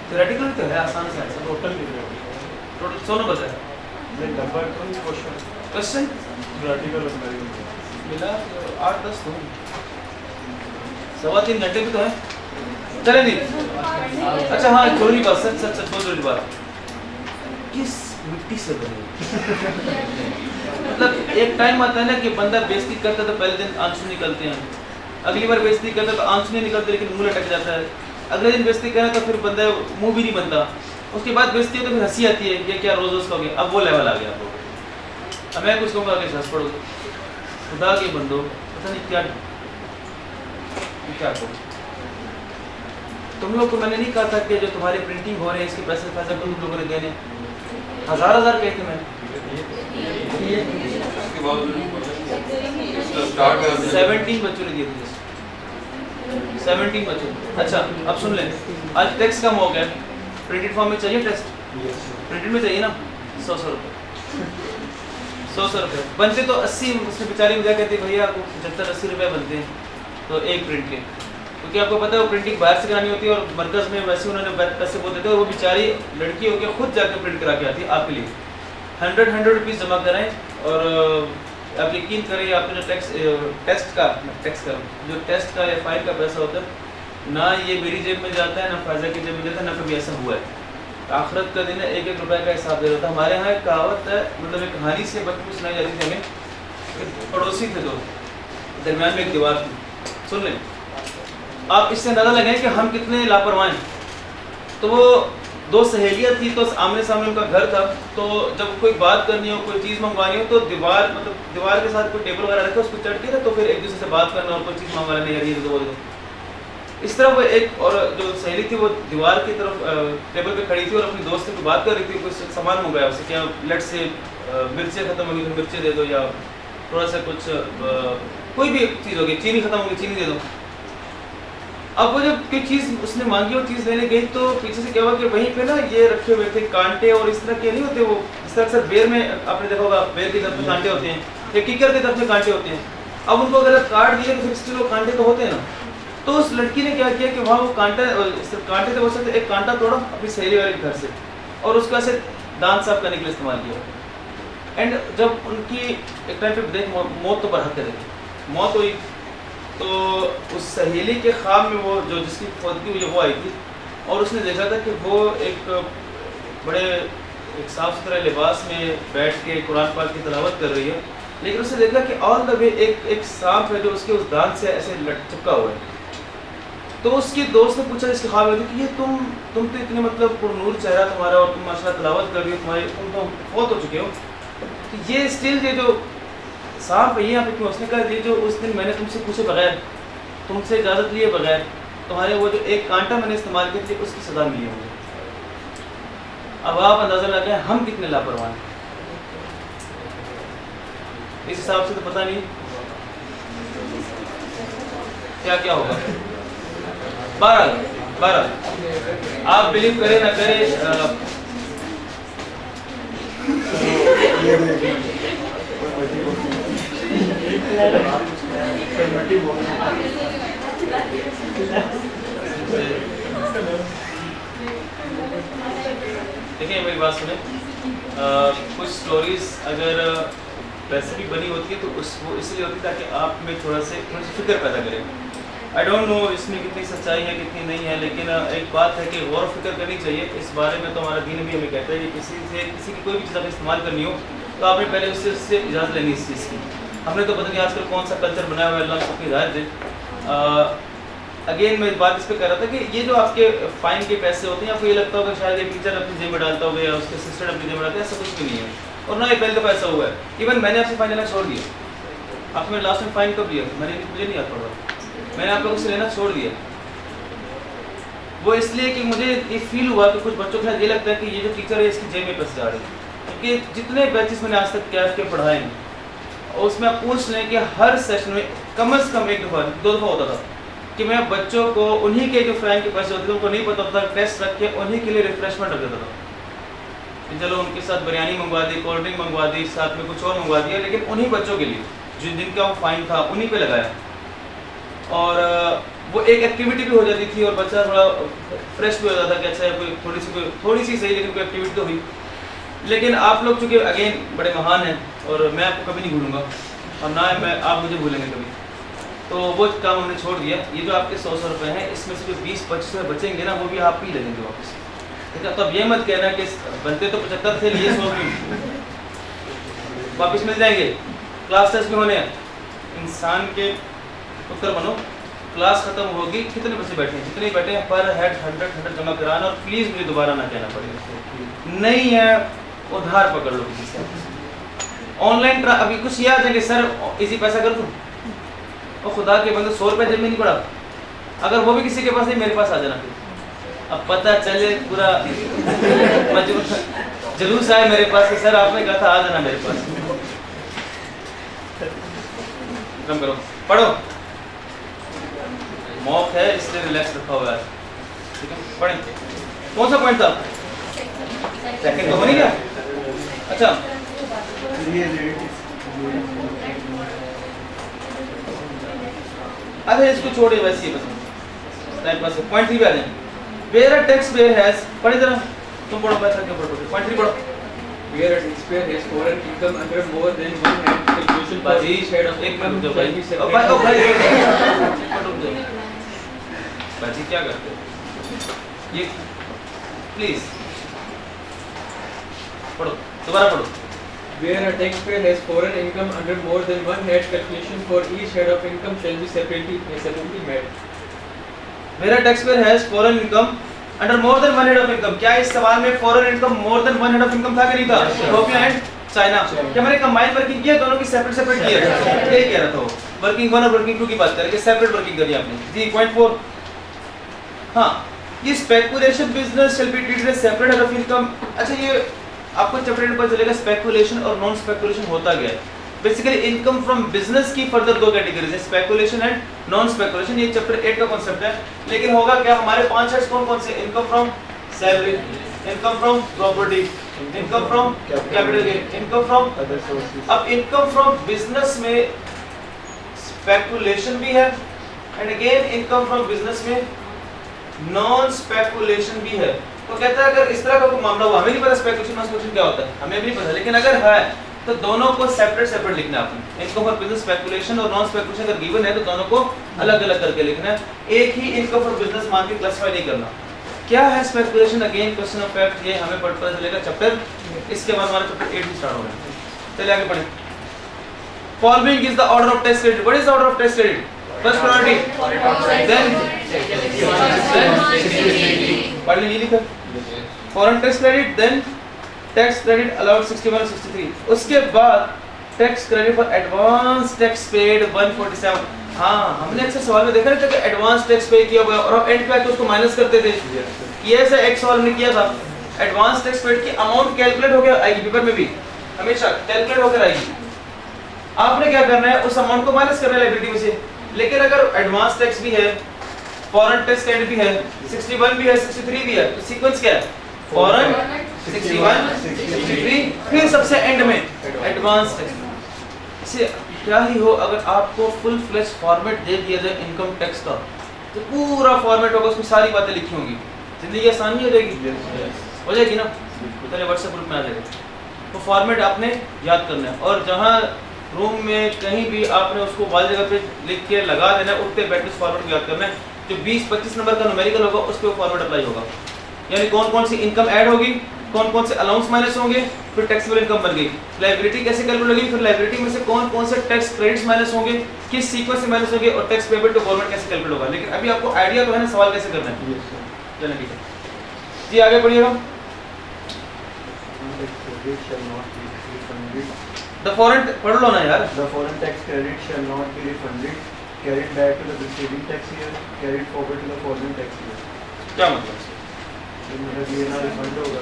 Theoretical तो है, आसान सा है। टोटल कितने होंगे? टोटल 100 नंबर है। नहीं नंबर तो क्वेश्चन क्वेश्चन थ्योरेटिकल नंबर मिला 8-10 तो 3.25 घंटे भी तो है। चले नहीं, अच्छा हाँ जरूरी बात, सच सच सच बहुत जरूरी बात, किस मिट्टी से बनी? मतलब एक टाइम आता है ना कि बंदा बेइज्जती करता तो पहले दिन आंसू निकलते हैं, अगली बार बेइज्जती करता तो आंसू नहीं निकलते लेकिन मुंह लटक जाता है, अगले दिन बेइज्जती करना तो फिर बंदा मुंह भी नहीं बनता, उसके बाद बेइज्जती हो तो फिर हंसी आती है, ये क्या रोज रोज कहोगे, अब वो लेवल आ गया आपको। अब मैं कुछ कहूँगा आगे हंस पड़ोगे, खुदा के बंदो पता नहीं क्या क्या कहूँ। तुम लोग को मैंने नहीं कहा था कि जो तुम्हारे प्रिंटिंग हो रहे हैं इसके पैसे पैसा तुम लोगों ने देने, हजार कहे थे मैंने। 17 बच्चों ने दिए थे, 17 बच्चों। अच्छा अब सुन लें, आज टैक्स कम हो गया, प्रिंटेड फॉर्म में चाहिए टेस्ट, प्रिंटेड में चाहिए ना 100 रुपये, 100 रुपये बनते तो 80, उसमें बेचारी मुझे कहती भैया आपको 75-80 रुपये बनते हैं तो एक प्रिंट के, क्योंकि आपको पता है वो प्रिंटिंग बाहर से करानी होती है और मरकज़ में वैसे उन्होंने पैसे बहुत देते हैं और वो बेचारी लड़की होकर खुद जाकर प्रिंट करा के आती है आपके लिए। 100 रुपीज़ जमा कराएं और आप यकीन करें आपने जो टेस्ट का जो टेस्ट का या फाइल का पैसा होता है ना ये मेरी जेब में जाता है ना फायजा की जेब में जाता है, ना कभी ऐसा हुआ है। आखिरत का दिन है 1-1 रुपये का हिसाब दे रहा था। हमारे यहाँ एक कहावत है, मतलब एक कहानी से बचपन में सुनाई जाती थी हमें, पड़ोसी थे दो, दरमियान में एक दीवार थी, सुन लें आप इससे अंदाज़ा लगाएं कि हम कितने लापरवाह हैं। तो वो दो सहेलियाँ थी तो आमने सामने उनका घर था, तो जब कोई बात करनी हो कोई चीज़ मंगवानी हो तो दीवार के साथ कोई टेबल वगैरह रखे उस पर चढ़ के ना तो फिर एक दूसरे से बात करना और कोई चीज़ मंगवा लेनी, यार ये दो इस तरह वो एक और जो सहेली थी वो दीवार की तरफ टेबल पे खड़ी थी और अपनी दोस्त से कोई बात कर रही थी, कुछ सामान मंगवाया उससे, क्या लेट से मिर्चें खत्म होगी तो मिर्चें दे दो, या थोड़ा सा कुछ कोई भी चीज़ होगी, चीनी खत्म होगी चीनी दे दो। अब वो जब कोई चीज़ उसने मांगी और चीज़ लेने गई तो पीछे से क्या हुआ कि वहीं पे ना ये रखे हुए थे कांटे और इस तरह के नहीं होते, वो इस तरह से बेर में आपने देखा होगा बेर की तरफ में कांटे होते हैं या कीकर की तरफ में कांटे होते हैं। अब उनको अगर काट दिए तो फिर स्टिल वो कांटे तो होते हैं ना। तो उस लड़की ने क्या किया कि वहाँ वो कांटे थे वो सकते एक कांटा तोड़ा अपनी सहेली वाले के घर से और उसको ऐसे दांत साफ करने के लिए इस्तेमाल किया। एंड जब उनकी एक टाइम पे देख मौत तो बरहक कर रही, मौत हुई तो उस सहेली के ख्वाब में वो जो जिसकी फौत हुई वो आई थी और उसने देखा था कि वो एक बड़े एक साफ़ सुथरा लिबास में बैठ के कुरान पाक की तिलावत कर रही है, लेकिन उसने देखा कि ऑल द वे एक सांप है जो उसके उस दांत से ऐसे चिपका हुआ है। तो उसके दोस्त ने पूछा इसके ख्वाब में कि ये तुम तो इतने मतलब पुरनूर चेहरा तुम्हारा और तुम माशाल्लाह तिलावत कर रही हो, तुम तो फौत हो चुके हो, तो ये स्टिल ये जो सांप है ये यहाँ पे क्यों? उसने कहा ये जो उस दिन मैंने तुमसे पूछे बगैर, तुमसे इजाज़त लिए बगैर तुम्हारे वो जो एक कांटा मैंने इस्तेमाल किया थी उसकी सज़ा मिली मुझे। अब आप अंदाज़ा लगाएं हम कितने लापरवाह हैं। इस हिसाब से तो पता नहीं क्या क्या होगा। 12 आप बिलीव करें ना करें देखिए मेरी बात सुने, कुछ स्टोरीज अगर वैसे भी बनी होती है तो वो इसलिए होती है ताकि आप में थोड़ी सी फिक्र पैदा करें। आई डोंट नो इसमें कितनी सच्चाई है कितनी नहीं है, लेकिन एक बात है कि गौर फिक्र करनी चाहिए इस बारे में। तो हमारा दीन भी हमें कहता है कि किसी की कोई भी चीज़ अगर इस्तेमाल करनी हो तो आपने पहले उससे इजाज़त लेनी इस चीज़ की। हमने तो पता नहीं आजकल कौन सा कल्चर बनाया हुआ है, अल्लाह सबकी हिदायत दे। अगेन मैं बात इस पर कर रहा था कि ये जो आपके फ़ाइन के पैसे होते हैं आपको ये लगता होगा शायद एक टीचर अपनी जेब में डालता होगा या उसके असिस्टेंट अपनी जेब में डालता है, ऐसा कुछ भी नहीं है। और ना ये पहले दफ़ा ऐसा हुआ है। इवन मैंने आपसे फ़ाइन लेना छोड़ दिया। आपने मेरे लास्ट में फ़ाइन कब लिया? मुझे नहीं याद पड़ रहा, मैंने आप लोगों से लेना छोड़ दिया। वो इसलिए कि मुझे ये फील हुआ कि कुछ बच्चों के साथ ये लगता है कि ये जो टीचर है इसकी जेब में पैसे जा रहे हैं। क्योंकि जितने बैचेस मैंने आज तक कैफ के पढ़ाए हैं उसमें आप पूछ लें कि हर सेशन में कम से कम 1 दफ़ा 2 दफ़ा होता था कि मैं बच्चों को उन्हीं के जो फ़ाइन के पैसे होते थे उनको नहीं पता था, टेस्ट रख के उन्हीं के लिए रिफ्रेशमेंट रख देता था कि चलो उनके साथ बिरयानी मंगवा दी, कोल्ड ड्रिंक मंगवा दी, साथ में कुछ और मंगवा दिया, लेकिन उन्हीं बच्चों के लिए जिनका वो फ़ाइन था उन्हीं पे लगाया। और वो एक एक्टिविटी भी हो जाती थी और बच्चा थोड़ा फ्रेश भी हो जाता था कि अच्छा कोई थोड़ी सी सही लेकिन कोई एक्टिविटी तो हुई। लेकिन आप लोग चूँकि अगेन बड़े महान हैं और मैं आपको कभी नहीं भूलूंगा और ना मैं आप मुझे भूलेंगे कभी, तो वो काम हमने छोड़ दिया। ये जो आपके 100 रुपये हैं इसमें से जो 20-25 रुपये बचेंगे ना वो भी आप ही ले लेंगे वापस, ठीक है। तो अब ये मत कहना कि बनते तो 75 थे लिए 100 क्यों, वापस मिल जाएंगे। क्लास टेस्ट भी होने हैं, इंसान के उत्तर बनो। क्लास खत्म होगी, कितने बच्चे बैठे हैं, जितने बैठे हैं पर हेड 100 जमा कराना और प्लीज़ मुझे दोबारा ना कहना पड़ेगा, नहीं है उधार पकड़ लो किसी से। ऑनलाइन अभी कुछ याद है कि सर इजी पैसा कर दूँ, और खुदा के बंदे 100 रुपये जेब में नहीं पड़ा, अगर वो भी किसी के पास नहीं मेरे पास आ जाना फिर। अब पता चले पूरा जुलूस आए मेरे पास कि सर आपने कहा था आ जाना मेरे पास। कम करो, पढ़ो, मॉक है इसलिए रिलैक्स रखा हुआ है, ठीक है। पढ़ें, कौन सा पॉइंट था, सेकंड तो हो नहीं गया। अच्छा अरे इसको छोड़िए, वैसे ही बस टाइम पास। पॉइंट 3 पे आ जाएं। Where a taxpayer has, पढ़े जरा तुम पढ़ो, मैं थक गया, पढ़ो पॉइंट 3 पढ़ो। Where a taxpayer has foreign income under more than one head calculation for बाजी each head of एक income मिनट रुक shall be जाओ भाई, ओ भाई separately. रुक जाओ बाजी, क्या करते हो ये, प्लीज पढ़ो, दोबारा पढ़ो। Where a taxpayer has foreign income under more than one head calculation for each head of income shall be separately made. मेरा tax payer has foreign income under more than one head of income. क्या इस सवाल में foreign income more than one head of income था कि नहीं था? Ethiopia and China. क्या मैंने कंबाइन वर्किंग किया, दोनों की सेपरेट सेपरेट किया? यही कह रहा था वो। वर्किंग 1 और वर्किंग 2 की बात करें कि सेपरेट वर्किंग करी आपने जी। पॉइंट 4, हाँ, ये speculation business shall be treated as separate head of income. अच्छा, ये आपको चैप्टर में पता चलेगा स्पेकुलेशन और नॉन स्पेकुलेशन होता क्या है। बेसिकली इनकम फ्रॉम बिजनेस की फर्दर 2 कैटेगरीज है, स्पेकुलेशन एंड नॉन स्पेकुलेशन। ये चैप्टर 8 का कांसेप्ट है। लेकिन होगा क्या, हमारे 5 हेड्स कौन कौन से? Income from salary, income from property, income from capital gain, income from other sources. अब इनकम फ्रॉम बिजनेस में स्पेकुलेशन भी है and again income from business में नॉन स्पेकुलेशन भी है। तो कहता है अगर इस तरह का कोई मामला हुआ, हमें नहीं पता स्पेकुलेशन नॉन स्पेकुलेशन क्या होता है, हमें भी नहीं पता, लेकिन अगर है तो दोनों को सेपरेट सेपरेट लिखना है आपने। इनकम फॉर बिजनेस स्पेकुलेशन और नॉन स्पेकुलेशन अगर गिवन है तो दोनों को अलग अलग करके लिखना है, एक ही इनकम फॉर बिजनेस मान के क्लासिफाई नहीं करना। क्या है speculation? Again question of fact, ये हमें पता चलेगा चैप्टर, इसके बाद हमारा चैप्टर 8 भी स्टार्ट हो रहा है। चलिए आगे पढ़ें। Following is the order of tax credit. What is the order of tax credit? First priority, then पढ़ लीजिए, लिखा foreign tax credit, then tax credit allowed 61 और 63, उसके बाद tax credit for advance tax paid 147। हाँ, हमने अक्सर सवाल में देखा था कि एडवांस टैक्स पे किया हुआ और अब एंड पे आके उसको माइनस करते थे। ये ऐसा एक सवाल हमने किया था, एडवांस टैक्स पेड की अमाउंट कैलकुलेट हो गया, आएगी पेपर में भी हमेशा कैलकुलेट होकर आएगी। आपने क्या करना है, उस अमाउंट को माइनस करना है लायबिलिटी में से। लेकिन अगर एडवांस टैक्स भी है, फॉरेन टैक्स क्रेडिट भी है, 61 भी है, 63 भी है, तो सीक्वेंस क्या है? फॉरेन 61, 63, फिर सबसे एंड में एडवांस टैक्स। इसे क्या ही हो, अगर आपको फुल फ्लेश फॉर्मेट दे दिया जाए इनकम टैक्स का, तो पूरा फॉर्मेट होगा, उसमें सारी बातें लिखी होंगी, जिंदगी आसान नहीं हो जाएगी? हो जाएगी ना? पहले व्हाट्सएप ग्रुप में आ जाएगा। तो फॉर्मेट आपने याद करना है, और जहाँ रूम में कहीं भी आपने उसको वाली जगह पे लिख के लगा देना है, उठते बैठते उस फॉर्मेट को याद करना है। जो 20-25 नंबर का न्यूमेरिकल होगा उस पर फॉर्मेट अप्लाई होगा, यानी कौन कौन सी इनकम ऐड होगी, कौन कौन से अलाउंस माइनस होंगे, फिर टैक्सेबल इनकम बन गई, लायबिलिटी कैसे कैलकुलेट होगी, फिर लायबिलिटी में से कौन कौन से टैक्स क्रेडिट्स माइनस होंगे, किस सीक्वेंस से माइनस होंगे, और टैक्स पेबल टू गवर्नमेंट कैसे कैलकुलेट होगा। लेकिन अभी आपको आइडिया तो है ना सवाल कैसे करना है। चलिए ठीक है जी, आगे बढ़िएगा। द फॉरेन, पढ़ लो ना यार। The foreign tax credit shall not be refunded, carried back to the preceding tax year, carried forward to the following tax year. क्या मतलब? मतलब ये ना रिफंड होगा,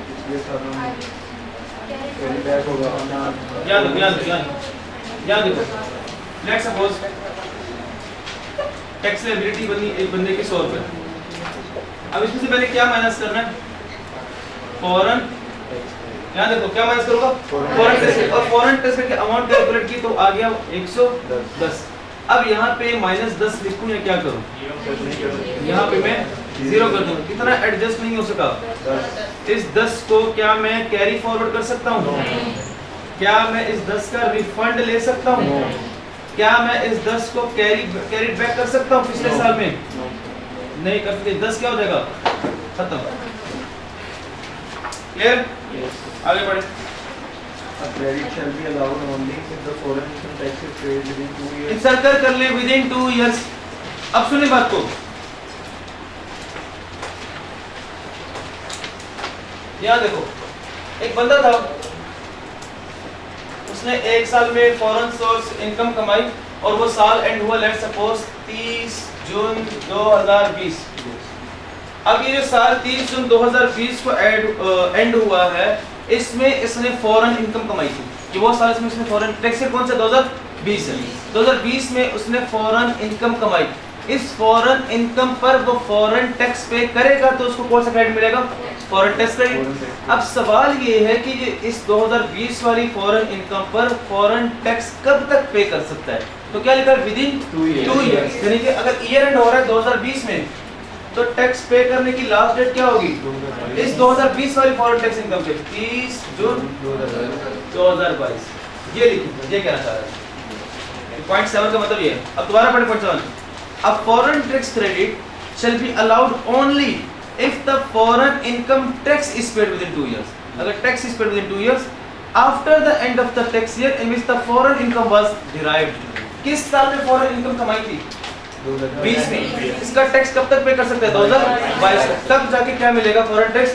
पिछले साल में कैरी बैक होगा ना। याद देखो, लेट्स सपोज टैक्स लायबिलिटी बनी एक बंदे की 100 रुपये। अब इसमें से पहले क्या माइनस करना है? फॉरेन, यहाँ देखो क्या माइनस करूँगा? फॉरेन टैक्स, और फॉरेन टैक्स की अमाउंट कैलकुलेट की तो आ गया 110। अब यहाँ पे -10 लिखूं या क्या करूं? यहाँ पे मैं 0 कर दूं। कितना एडजस्ट नहीं हो सका? इस 10 को क्या मैं कैरी फॉरवर्ड कर सकता हूँ? क्या मैं इस 10 का रिफंड ले सकता हूँ? क्या मैं इस 10 को कैरी बैक कर सकता हूँ पिछले साल में? नहीं कर सकते। 10 क्या हो जाएगा? खत्म। क्लियर? आगे बढ़े। A credit shall be allowed only if the foreign income tax is paid within 2 years. Circle कर ले विदिन 2 इयर्स। अब सुनिए बात को, यहाँ देखो, एक बंदा था, उसने एक साल में फॉरेन सोर्स इनकम कमाई और वो साल एंड हुआ लेट्स सपोज 30 जून 2020। अब ये जो साल 30 जून 2020 को एंड हुआ है, इसमें इसने फॉरेन इनकम कमाई थी। कि वो साल इसमें इसने फॉरेन टैक्स ईयर कौन सा 2020 है। 2020 में उसने फॉरेन इनकम कमाई। इस फॉरेन इनकम पर वो फॉरेन टैक्स पे करेगा तो उसको कौन सा क्रेडिट मिलेगा? Foreign tax credit. अब सवाल ये है कि ये इस 2020 वाली फॉरेन इनकम पर फॉरेन टैक्स कब तक पे कर सकता है? तो क्या लिखा है? Within 2 years. यानी कि अगर ईयर एंड हो रहा है 2020 में, तो टैक्स पे करने की लास्ट डेट क्या होगी? इस 2020 वाली फॉरेन टैक्स इनकम पे 30 जून 2022। ये लिखिए, ये कहना चाह रहा है। पॉइंट 7 का मतलब ये है। अब दोबारा पढ़े पॉइंट 7। अब foreign tax credit shall be allowed only if the foreign income tax is paid within 2 years. अगर tax is paid within 2 years after the end of the tax year in which the foreign income was derived. किस साल में foreign income कमाई थी? 20 में। इसका tax कब तक पे कर सकते हैं? 2022 तक। तब जाके क्या मिलेगा? Foreign tax.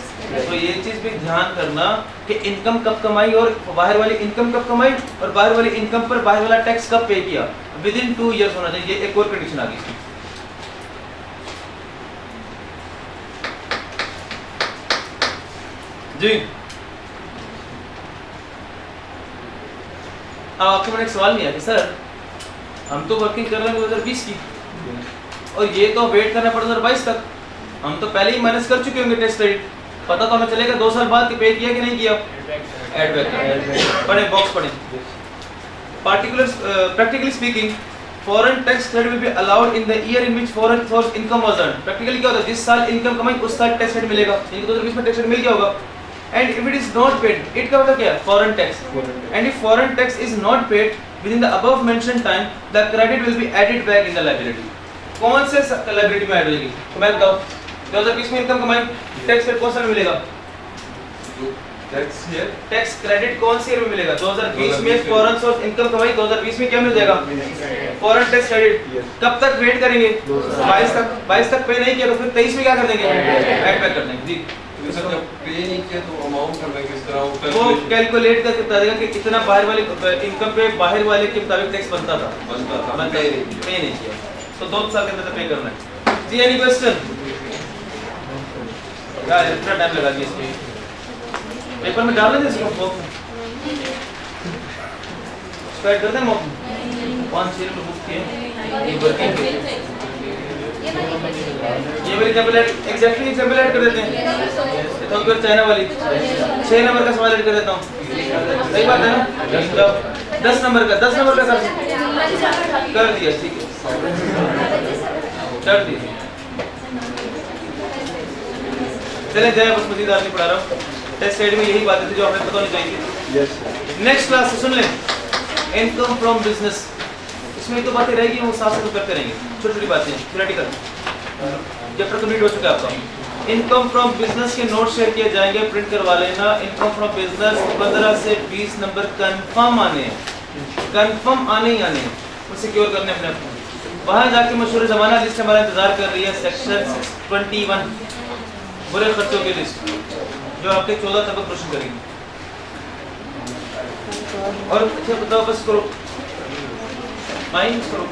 तो ये चीज भी ध्यान करना कि इनकम कब कमाई और बाहर वाली इनकम कब कमाई और बाहर वाली इनकम पर बाहर वाला टैक्स कब पे किया। विदिन 2 इयर्स होना चाहिए। ये एक और कंडीशन आ गई इसकी। जी अब आपके मन एक सवाल नहीं आया कि सर हम तो वर्किंग कर रहे हैं 2020 की और ये तो वेट करना पड़ा 2022 तक। हम तो पहले ही माइनस कर चुके होंगे टैक्स क्रेडिट। पता तो हमें चलेगा 2 साल बाद पे किया कि नहीं किया। ऐड बैक पढ़े, बॉक्स पढ़े। Practically speaking foreign tax credit will be allowed in the year in which foreign source income was earned. Practically क्या होता है? जिस साल इनकम कमाई उस साल टैक्स क्रेडिट मिलेगा। यानी 2020 में टैक्स क्रेडिट मिल गया होगा। And if it is not paid, it का मतलब क्या है? Foreign tax. And if foreign tax is not paid within the above mentioned time, the credit will be added back in the liability. कौन से liability में add हो जाएगी? तो मैं बताऊं 2020 में इनकम कमाई, टैक्स क्रेडिट कौन सा में मिलेगा? टैक्स क्रेडिट कौन से ईयर में मिलेगा? 2020 में फॉरेन सोर्स इनकम कमाई 2020 में क्या मिल जाएगा? Foreign tax credit. कब तक वेट करेंगे? 22 तक। 22 तक पे नहीं किया तो फिर 23 में क्या कर देंगे? ऐड बैक कर देंगे। जी पे नहीं किया तो अमाउंट करना किस तरह? वो कैलकुलेट करके बता देगा कि कितना बाहर वाले इनकम पे बाहर वाले के मुताबिक टैक्स बनता था। पे नहीं किया तो 2 साल के अंदर पे करना है। जी एनी क्वेश्चन? यार इतना टाइम लगा दिया इसमें। पेपर में डाल दें इसको बॉक्स में स्प्रेड कर दें। मॉक 5-6 रुपए बुक किए ये वर्किंग। ये वाली एग्जांपल एग्जैक्टली एग्जांपल ऐड कर देते हैं। तो फिर चाइना वाली 6 नंबर का सवाल ऐड कर देता हूँ। सही बात है ना? 10 नंबर का कर दिया। ठीक है कर दिया। चले जाए बस मजीद आगे पढ़ा रहा हूँ। टेस्ट साइड में यही बातें थी जो हमें पता होनी चाहिए। नेक्स्ट क्लास से सुन लें इनकम फ्रॉम बिजनेस। इसमें तो बातें रहेगी वो साथ साथ करते रहेंगे। छोटी छोटी बातें थ्योरेटिकल। चैप्टर कंप्लीट हो चुका है आपका। इनकम फ्रॉम बिजनेस के नोट शेयर किए जाएंगे, प्रिंट करवा लेना। इनकम फ्रॉम बिजनेस 15 से 20 नंबर कंफर्म आने हैं। कंफर्म आने ही आने हैं। वो सिक्योर करने अपने आप को। वहाँ जाके मशहूर ज़माना लिस्ट हमारा इंतजार कर रही है। सेक्शन 21 बुरे खर्चों की लिस्ट जो आपके 14 तक रोशन करेगी। और अच्छा बताओ बस करो माइनस करो।